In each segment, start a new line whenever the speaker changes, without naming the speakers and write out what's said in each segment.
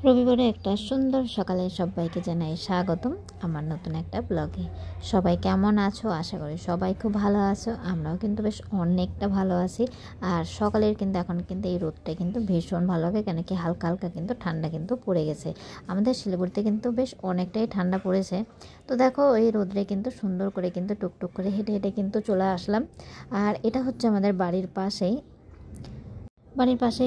রবিবারে একটা সুন্দর সকালে সবাইকে জানাই স্বাগতম আমার নতুন একটা ব্লগে। সবাই কেমন আছো? আশা করি সবাই খুব ভালো আছো। আমরাও কিন্তু বেশ অনেকটা ভালো আছি। আর সকালের কিন্তু এখন কিন্তু এই রোদটা কিন্তু ভীষণ ভালো হবে, কেন কি হালকা হালকা কিন্তু ঠান্ডা কিন্তু পড়ে গেছে। আমাদের শিলিগুড়িতে কিন্তু বেশ অনেকটাই ঠান্ডা পড়েছে। তো দেখো এই রোদরে কিন্তু সুন্দর করে কিন্তু টুকটুক করে হেঁটে হেঁটে কিন্তু চলে আসলাম। আর এটা হচ্ছে আমাদের বাড়ির পাশেই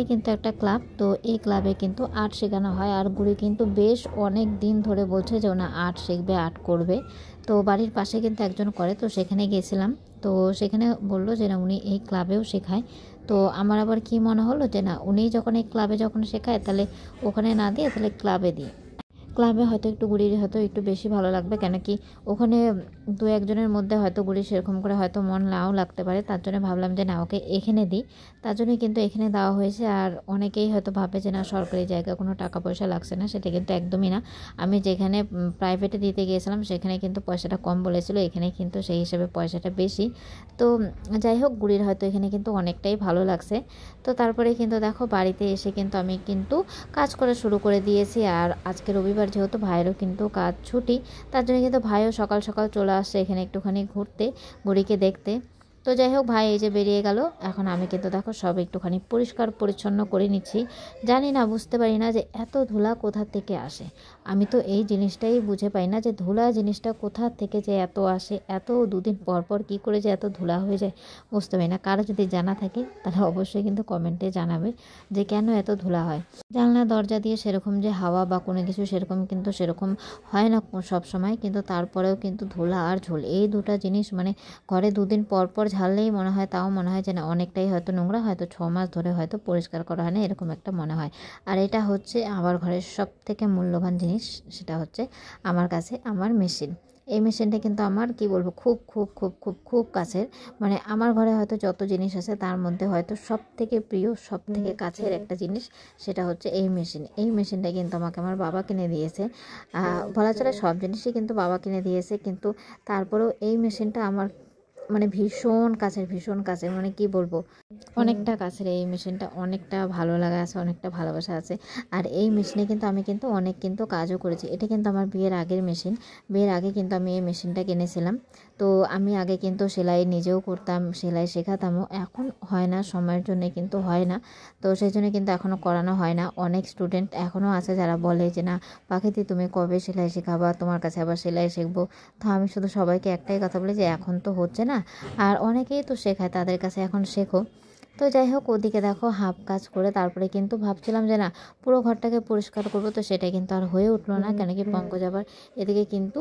কিন্তু একটা ক্লাব। তো এই ক্লাবে কিন্তু আর্ট শেখানো হয়। আর গুড়ি কিন্তু বেশ অনেক দিন ধরে বলছে যে ওনা আর্ট শিখবে, আর্ট করবে। তো বাড়ির পাশে কিন্তু একজন করে, তো সেখানে গেছিলাম। তো সেখানে বললো যে না উনি এই ক্লাবেও শেখায়। তো আমার আবার কি মনে হলো যে না উনি যখন এই ক্লাবে যখন শেখায় তাহলে ওখানে না দিয়ে তাহলে ক্লাবে দিই। ক্লাবে হয়তো একটু গুড়ির হয়তো একটু বেশি ভালো লাগবে, কেন কি ওখানে দু একজনের মধ্যে হয়তো গুড়ি সেরকম করে হয়তো মন নাও লাগতে পারে। তার জন্য ভাবলাম যে না ওকে এখানে দিই, তার জন্যই কিন্তু এখানে দেওয়া হয়েছে। আর অনেকেই হয়তো ভাবে যে না সরকারি জায়গা কোনো টাকা পয়সা লাগছে না, সেটা কিন্তু একদমই না। আমি যেখানে প্রাইভেটে দিতে গিয়েছিলাম সেখানে কিন্তু পয়সাটা কম বলেছিল, এখানে কিন্তু সেই হিসেবে পয়সাটা বেশি। তো যাই হোক গুড়ির হয়তো এখানে কিন্তু অনেকটাই ভালো লাগছে। তো তারপরে কিন্তু দেখো বাড়িতে এসে কিন্তু আমি কিন্তু কাজ করা শুরু করে দিয়েছি। আর আজকে রবিবার যেহেতু ভাইয়েরও কিন্তু কাজ ছুটি, তার জন্য কিন্তু ভাইও সকাল সকাল চলে আসছে এখানে একটুখানি ঘুরতে, বুড়িকে দেখতে। তো যাই হোক ভাই এই যে বেরিয়ে গেল, এখন আমি কিন্তু দেখো সব একটুখানি পরিষ্কার পরিচ্ছন্ন করে নিচ্ছি। জানি না, বুঝতে পারি না যে এত ধুলা কোথা থেকে আসে। আমি তো এই জিনিসটাই বুঝে পাই না যে ধুলা জিনিসটা কোথা থেকে যে এত আসে, এত দুদিন পর পর কী করে যে এত ধুলা হয়ে যায় বুঝতে পারি না। কারো যদি জানা থাকে তাহলে অবশ্যই কিন্তু কমেন্টে জানাবে যে কেন এত ধুলা হয়। জানলা দরজা দিয়ে সেরকম যে হাওয়া বা কোনো কিছু সেরকম হয় না সব সময়, কিন্তু তারপরেও কিন্তু ধুলা আর ঝোল এই দুটো জিনিস মানে ঘরে দুদিন পর পর ঝাড়লেই মনে হয়, তাও মনে হয় যে না অনেকটাই হয়তো নোংরা, হয়তো 6 মাস ধরে হয়তো পরিষ্কার করা হয় না, এরকম একটা মনে হয়। আর এটা হচ্ছে আমার ঘরের সব থেকে মূল্যবান জিনিস, সেটা হচ্ছে আমার কাছে আমার মেশিন। এই মেশিনটা কিন্তু আমার কি বলবো খুব খুব খুব খুব খুব কাছের। মানে আমার ঘরে হয়তো যত জিনিস আছে তার মধ্যে হয়তো সব থেকে প্রিয়, সব থেকে কাছের একটা জিনিস, সেটা হচ্ছে এই মেশিন। এই মেশিনটা কিন্তু আমাকে আমার বাবা কিনে দিয়েছে। বলা চলে সব জিনিসই কিন্তু বাবা কিনে দিয়েছে, কিন্তু তারপরেও এই মেশিনটা আমার মানে ভীষণ কাছের মানে কি বলবো অনেকটা কাছের। এই মেশিনটা অনেকটা ভালো লাগা আছে, অনেকটা ভালোবাসা আছে। আর এই মেশিনে কিন্তু আমি কিন্তু অনেক কিন্তু কাজও করেছি। এটা কিন্তু আমার বিয়ের আগের মেশিন। বিয়ের আগে কিন্তু আমি এই মেশিনটা কিনেছিলাম। তো আমি আগে কিন্তু সেলাই নিজেও করতাম, সেলাই শেখাতামও। এখন হয় না, সময়ের জন্য কিন্তু হয় না। তো সেই জন্য কিন্তু এখনও করানো হয় না। অনেক স্টুডেন্ট এখনও আছে যারা বলে যে না পাখিতি তুমি কবে সেলাই শেখাবা, তোমার কাছে আবার সেলাই শিখবো। তো আমি শুধু সবাইকে একটাই কথা বলি যে এখন তো হচ্ছে না, আর অনেকেই তো শেখায়, তাদের কাছে এখন শেখো। তো যাই হোক ওদিকে দেখো হাফ কাজ করে তারপরে কিন্তু ভাবছিলাম যে না পুরো ঘরটাকে পরিষ্কার করব, তো সেটা কিন্তু আর হয়ে উঠলো না, কেন কি পঙ্কজ আবার এদিকে কিন্তু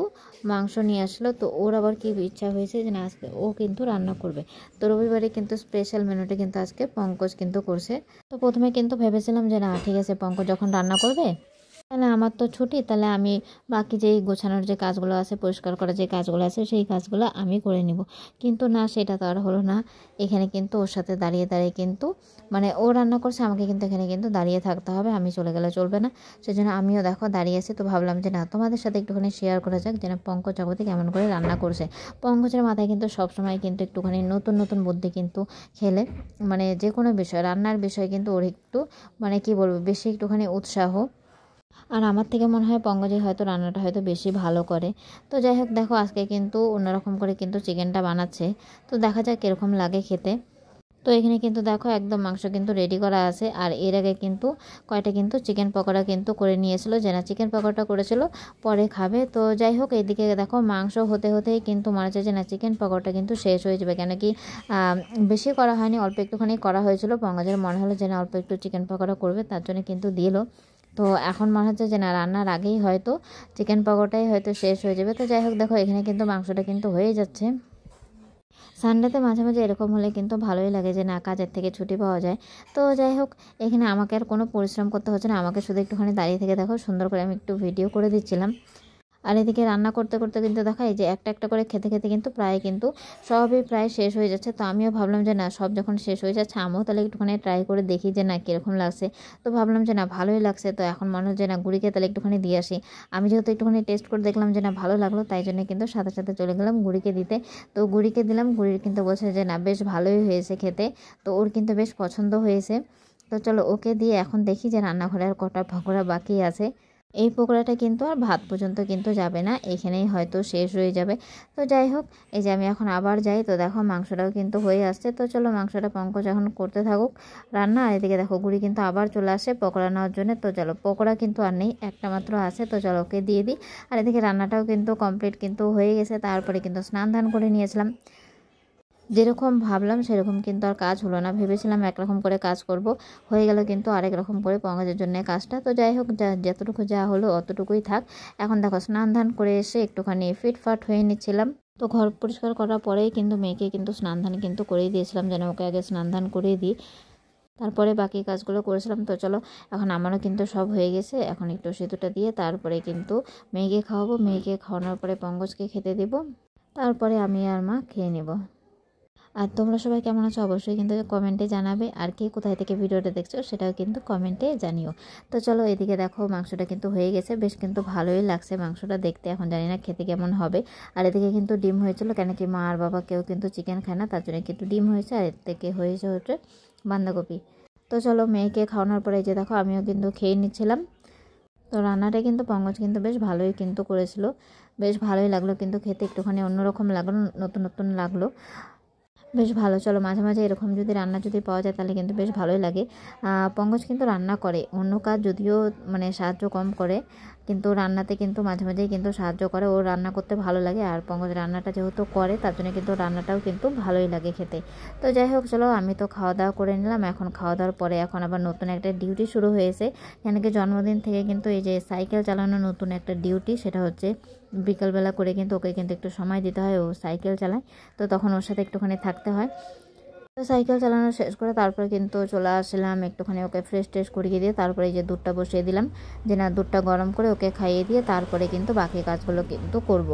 মাংস নিয়ে আসলো। তো ওর আবার কি ইচ্ছা হয়েছে যে না আজকে ও কিন্তু রান্না করবে। তো রবিবারে কিন্তু স্পেশাল মেনুটা কিন্তু আজকে পঙ্কজ কিন্তু করছে। তো প্রথমে কিন্তু ভেবেছিলাম যে না ঠিক আছে পঙ্কজ যখন রান্না করবে তাহলে আমার তো ছুটি, তাহলে আমি বাকি যেই গোছানোর যে কাজগুলো আছে, পরিষ্কার করার যে কাজগুলো আছে সেই কাজগুলো আমি করে নিব। কিন্তু না, সেটা তো আর হলো না। এখানে কিন্তু ওর সাথে দাঁড়িয়ে দাঁড়িয়ে কিন্তু মানে ও রান্না করছে, আমাকে কিন্তু এখানে কিন্তু দাঁড়িয়ে থাকতে হবে, আমি চলে গেলে চলবে না। সেজন্য আমিও দেখো দাঁড়িয়ে আছি। তো ভাবলাম যে না তোমাদের সাথে একটুখানি শেয়ার করা যাক যে না পঙ্কজ জগতে কেমন করে রান্না করছে। পঙ্কজের মাথায় কিন্তু সবসময় কিন্তু একটুখানি নতুন নতুন বুদ্ধি কিন্তু খেলে, মানে যে কোনো বিষয় রান্নার বিষয় কিন্তু ওর একটু মানে কি বলবো বেশি একটুখানি উৎসাহ। আর আমার থেকে মনে হয় পঙ্কজই হয়তো রান্নাটা হয়তো বেশি ভালো করে। তো যাই হোক দেখো আজকে কিন্তু অন্যরকম করে কিন্তু চিকেনটা বানাচ্ছে। তো দেখা যাক কীরকম লাগে খেতে। তো এখানে কিন্তু দেখো একদম মাংস কিন্তু রেডি করা আছে। আর এর আগে কিন্তু কয়টা কিন্তু চিকেন পকোড়া কিন্তু করে নিয়েছিল, যে না চিকেন পকোড়া করেছিল পরে খাবে। তো যাই হোক এইদিকে দেখো মাংস হতে হতেই কিন্তু মনে হচ্ছে যে না চিকেন পকোড়াটা কিন্তু শেষ হয়ে যাবে, কেন কি বেশি করা হয়নি, অল্প একটুখানি করা হয়েছিল। পঙ্কজের মনে হলো যে না অল্প একটু চিকেন পকোড়া করবে, তার জন্য কিন্তু দিল। তো এখন মনে হচ্ছে যে না রান্নার আগেই হয়তো চিকেন পকোড়াটাই হয়তো শেষ হয়ে যাবে। তো যাই হোক দেখো এখানে কিন্তু মাংসটা কিন্তু হয়ে যাচ্ছে। সানডেতে মাঝে মাঝে এরকম হলে কিন্তু ভালোই লাগে যে না কাজের থেকে ছুটি পাওয়া যায়। তো যাই হোক এখানে আমাকে আর কোনো পরিশ্রম করতে হচ্ছে না, আমাকে শুধু একটুখানি দাঁড়িয়ে থেকে দেখো সুন্দর করে আমি একটু ভিডিও করে দিচ্ছিলাম। আর এদিকে রান্না করতে করতে কিন্তু দেখা এই যে একটা একটা করে খেতে খেতে কিন্তু সবই প্রায় শেষ হয়ে যাচ্ছে। তো আমিও ভাবলাম যে না সব যখন শেষ হয়ে যাচ্ছে আমিও তাহলে একটুখানি ট্রাই করে দেখি যে না কীরকম লাগছে। তো ভাবলাম যে না ভালোই লাগছে। তো এখন মনে হচ্ছে না গুড়িকে তাহলে একটুখানি দিয়ে আসি। আমি যেহেতু একটুখানি টেস্ট করে দেখলাম যে না ভালো লাগলো, তাই জন্য কিন্তু সাথে সাথে চলে গেলাম গুড়িকে দিতে। তো গুড়িকে দিলাম, গুড়ির কিন্তু বলছে যে না বেশ ভালোই হয়েছে খেতে। তো ওর কিন্তু বেশ পছন্দ হয়েছে। তো চলো ওকে দিয়ে এখন দেখি যে রান্নাঘরে আর কটা পকোড়া বাকি আছে। এই পকোড়াটা কিন্তু আর ভাত পর্যন্ত কিন্তু যাবে না, এখানেই হয়তো শেষ হয়ে যাবে। তো যাই হোক, এই যে আমি এখন আবার যাই, তো দেখো মাংসটাও কিন্তু হয়ে আসছে। তো চলো মাংসটা পঙ্কজ এখন করতে থাকুক রান্না। আর এদিকে দেখো গুড়ি কিন্তু আবার চলে আসে পকোড়া নেওয়ার জন্য। তো চলো পকোড়া কিন্তু আর নেই, একটা মাত্র আছে, তো চলো ওকে দিয়ে দিই। আর এদিকে রান্নাটাও কিন্তু কমপ্লিট কিন্তু হয়ে গেছে। তারপরে কিন্তু স্নান ধান করে নিয়েছিলাম। যেরকম ভাবলাম সেরকম কিন্তু আর কাজ হলো না। ভেবেছিলাম একরকম করে কাজ করব, হয়ে গেল কিন্তু আরেক রকম করে পঙ্কজের জন্য কাজটা। তো যাই হোক, যতটুকু যা হলো অতটুকুই থাক। এখন দেখো স্নান ধান করে এসে একটুখানি ফিটফাট হয়ে নিচ্ছিলাম। তো ঘর পরিষ্কার করার পরেই কিন্তু মেয়েকে কিন্তু স্নান ধান কিন্তু করেই দিয়েছিলাম, যেন ওকে আগে স্নান ধান করেই দিই, তারপরে বাকি কাজগুলো করেছিলাম। তো চলো এখন আমারও কিন্তু সব হয়ে গেছে। এখন একটু সিঁদুরটা দিয়ে তারপরে কিন্তু মেয়েকে খাওয়াবো। মেয়েকে খাওয়ানোর পরে পঙ্কজকে খেতে দেবো, তারপরে আমি আর মা খেয়ে নেব। আর তোমরা সবাই কেমন আছো অবশ্যই কিন্তু কমেন্টে জানাবে, আর কে কোথায় থেকে ভিডিওটা দেখছো সেটাও কিন্তু কমেন্টে জানিও। তো চলো এদিকে দেখো মাংসটা কিন্তু হয়ে গেছে, বেশ কিন্তু ভালোই লাগছে মাংসটা দেখতে। এখন জানি না খেতে কেমন হবে। আর এদিকে কিন্তু ডিম হয়েছিল, কেন কি মা আর বাবা কেউ কিন্তু চিকেন খায় না, তার জন্য কিন্তু ডিম হয়েছে। আর এর থেকে হয়েছে বাঁধাকপি। তো চলো মেয়েকে খাওয়ানোর পরে যে দেখো আমিও কিন্তু খেয়ে নিচ্ছিলাম। তো রান্নাটা কিন্তু পঙ্কজ কিন্তু বেশ ভালোই কিন্তু করেছিল, বেশ ভালোই লাগলো কিন্তু খেতে, একটুখানি অন্যরকম লাগলো, নতুন নতুন লাগলো, বেশ ভালো। চলো মাঝে মাঝে এরকম যদি রান্না যদি পাওয়া যায় তাহলে কিন্তু বেশ ভালোই লাগে। পঙ্কজ কিন্তু রান্না করে, অন্য কাজ যদিও মানে সাহায্য কম করে, কিন্তু রান্নাতে কিন্তু মাঝে মাঝেই কিন্তু সাহায্য করে। ও রান্না করতে ভালো লাগে, আর পঙ্কজ রান্নাটা যেহেতু করে তার জন্য কিন্তু রান্নাটাও কিন্তু ভালোই লাগে খেতে। তো যাই হোক চলো আমি তো খাওয়া দাওয়া করে নিলাম। এখন খাওয়া দাওয়ার পরে এখন আবার নতুন একটা ডিউটি শুরু হয়েছে। কেন কি জন্মদিন থেকে কিন্তু এই যে সাইকেল চালানো নতুন একটা ডিউটি, সেটা হচ্ছে বিকালবেলা করে কিন্তু ওকে কিন্তু একটু সময় দিতে হয়, ও সাইকেল চালায়, তো তখন ওর সাথে একটুখানি থাকতে হয়। তো সাইকেল চালানো শেষ করে তারপরে কিন্তু চলে আসলাম, একটুখানি ওকে ফ্রেশ ট্রেশ করিয়ে দিয়ে তারপরে এই যে দুধটা বসিয়ে দিলাম, যে না দুধটা গরম করে ওকে খাইয়ে দিয়ে তারপরে কিন্তু বাকি কাজগুলো কিন্তু করব।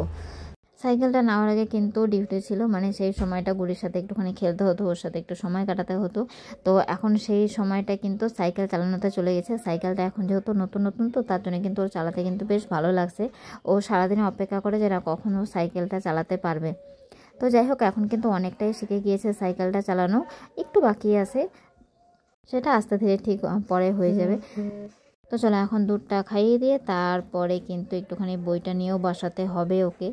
সাইকেলটা নেওয়ার আগে কিন্তু ডিউটি ছিল, মানে সেই সময়টা গুড়ির সাথে একটুখানি খেলতে হতো, ওর সাথে একটু সময় কাটাতে হতো। তো এখন সেই সময়টা কিন্তু সাইকেল চালানোতে চলে গেছে। সাইকেলটা এখন যেহেতু নতুন নতুন, তো তার জন্য কিন্তু ওর চালাতে কিন্তু বেশ ভালো লাগছে। ও সারাদিনে অপেক্ষা করে যে না কখন ও সাইকেলটা চালাতে পারবে। তো যাই হোক এখন কিন্তু অনেকটাই শিখে গিয়েছে সাইকেলটা চালানো, একটু বাকি আছে, সেটা আস্তে ধীরে ঠিক পরে হয়ে যাবে। তো চলো এখন দুধটা খাইয়ে দিয়ে তারপরে কিন্তু একটুখানি বইটা নিয়েও বসাতে হবে ওকে।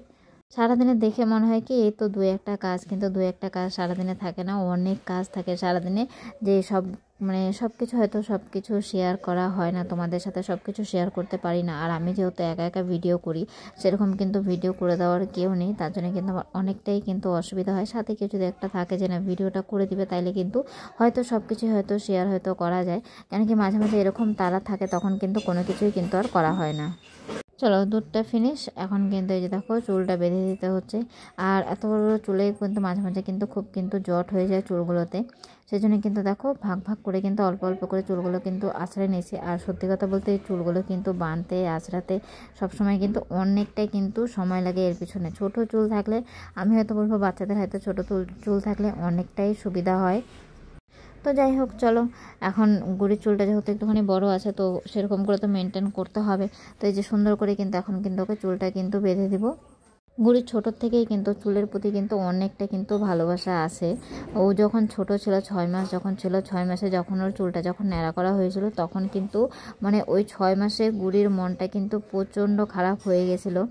সারাদিনে দেখে মনে হয় কি এই তো দু একটা কাজ, কিন্তু দু একটা কাজ সারাদিনে থাকে না, অনেক কাজ থাকে সারাদিনে, যে সব মানে সব কিছু হয়তো সব কিছু শেয়ার করা হয় না, তোমাদের সাথে সব কিছু শেয়ার করতে পারি না। আর আমি যেহেতু একা একা ভিডিও করি, সেরকম কিন্তু ভিডিও করে দেওয়ার কেউ নেই, তার জন্য কিন্তু আমার অনেকটাই কিন্তু অসুবিধা হয়। সাথে কেউ যদি একটা থাকে যে না ভিডিওটা করে দিবে, তাইলে কিন্তু হয়তো সব কিছুই হয়তো শেয়ার হয়তো করা যায়। কেন কি মাঝে মাঝে এরকম তারা থাকে, তখন কিন্তু কোনো কিছুই কিন্তু আর করা হয় না। চলো দুধটা ফিনিশ, এখন কিন্তু এই যে দেখো চুলটা বেঁধে দিতে হচ্ছে। আর এত বড় বড় চুলে কিন্তু মাঝে মাঝে কিন্তু খুব কিন্তু জট হয়ে যায় চুলগুলোতে, সেই জন্য কিন্তু দেখো ভাগ ভাগ করে কিন্তু অল্প অল্প করে চুলগুলো কিন্তু আঁচড়ে নিয়েছি। আর সত্যি কথা বলতে এই চুলগুলো কিন্তু বাঁধতে আঁচড়াতে সবসময় কিন্তু অনেকটাই কিন্তু সময় লাগে এর পিছনে। ছোট চুল থাকলে আমি হয়তো বলবো বাচ্চাদের হয়তো ছোট চুল থাকলে অনেকটাই সুবিধা হয়। তো যাই হোক চলো এখন গুড়ির চুলটা যেহেতু একটুখানি বড় আছে, তো সেরকম করে তো মেনটেন করতে হবে। তো এই যে সুন্দর করে কিন্তু এখন কিন্তু ওকে চুলটা কিন্তু বেঁধে দিব। গুড়ির ছোটোর থেকেই কিন্তু চুলের প্রতি কিন্তু অনেকটা কিন্তু ভালোবাসা আছে। ও যখন ছোট ছিল 6 মাস যখন ছিল, 6 মাসে যখন ওর চুলটা যখন ন্যাড়া করা হয়েছিল, তখন কিন্তু মানে ওই 6 মাসে গুড়ির মনটা কিন্তু প্রচণ্ড খারাপ হয়ে গেছিলো।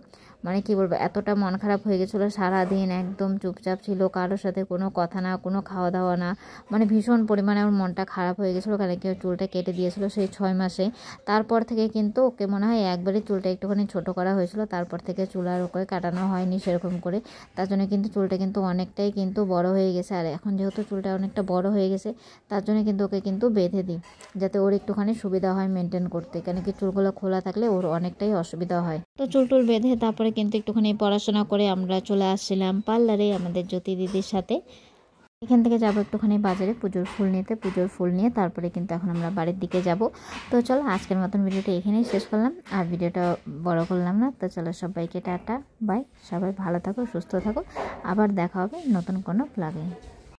মানে কি বলবো, এতটা মন খারাপ হয়ে গেছিলো, সারাদিন একদম চুপচাপ ছিল, কারোর সাথে কোনো কথা না, কোনো খাওয়া দাওয়া না, মানে ভীষণ পরিমাণে ওর মনটা খারাপ হয়ে গেছিলো। কারণ কেউ চুলটা কেটে দিয়েছিল সেই 6 মাসে। তারপর থেকে কিন্তু ওকে মনে হয় একবারই চুলটা একটুখানি ছোট করা হয়েছিল, তারপর থেকে চুল আর ওকে কাটানো হয়নি সেরকম করে। তার জন্য কিন্তু চুলটা কিন্তু অনেকটাই কিন্তু বড় হয়ে গেছে। আর এখন যেহেতু চুলটা অনেকটা বড় হয়ে গেছে, তার জন্য কিন্তু ওকে কিন্তু বেঁধে দিই, যাতে ওর একটুখানি সুবিধা হয় মেনটেন করতে। কেন কি চুলগুলো খোলা থাকলে ওর অনেকটাই অসুবিধা হয়। তো চুল টুল বেঁধে তারপরে কিন্তু একটুখানি পড়াশোনা করে আমরা চলে আসছিলাম পার্লারে আমাদের জ্যোতি দিদির সাথে। এখান থেকে যাবো একটুখানি বাজারে পুজোর ফুল নিতে, পুজোর ফুল নিয়ে তারপরে কিন্তু এখন আমরা বাড়ির দিকে যাব। তো চলো আজকের মতন ভিডিওটা এখানেই শেষ করলাম, আর ভিডিওটা বড় করলাম না। তো চলো সবাইকে টাটা বাই, সবাই ভালো থাকো সুস্থ থাকো, আবার দেখা হবে নতুন কোনো ব্লগে।